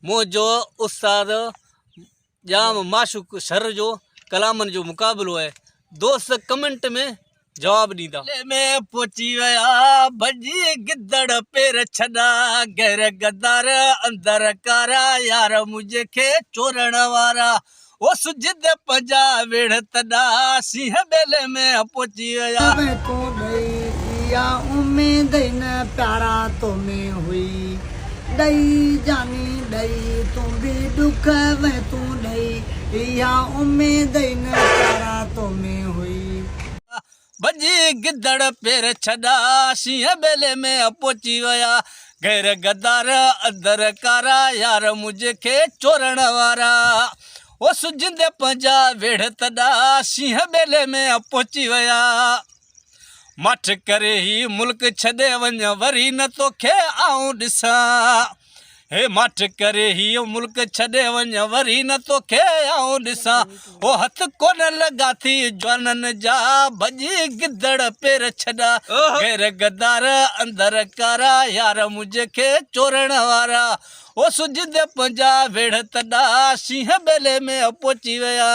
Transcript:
मुझो उस्ताद जाम माशूक sir जो कलामन जो मुकाबलो है। दोस्त कमेंट में जवाब ॾींदा। में पहुची विया भॼी गिदड़ पेर छॾा गैर गदार अंदर कारा यार मुझे खे चोरण वारा ओ सुजिद पंजा वेड़ तॾा सिंह बेले में पहुची विया। तो दई या उम्मीद न प्यारा तो में हुई दई जानी दई तू भी दुख में तू दई या उम्मीद न प्यारा तो में हुई भॼी गिदड़ पेर छॾा सिंह बेले में पहुची विया गैर गदार अंदर कारा यार मुझे खे चोरण वारा ओ सुजिंदे पंजा वेड़ तॾा सिंह बेले में पहुची विया। मठ करे ही मुल्क छॾे वञ वरी न तोखे आऊं ॾिसां हे मठ करे ही मुल्क छॾे वञ वरी न तोखे आऊं ॾिसां ओ हथ कोन लॻा थी जवाननि जा भॼी गिदड़ पेर छॾा गैर गदार अंदर कारा यार मुझे खे चोरण वारा ओ सुजिंदे पंजा वेड़ तॾा सिंह बेले में पहुची विया।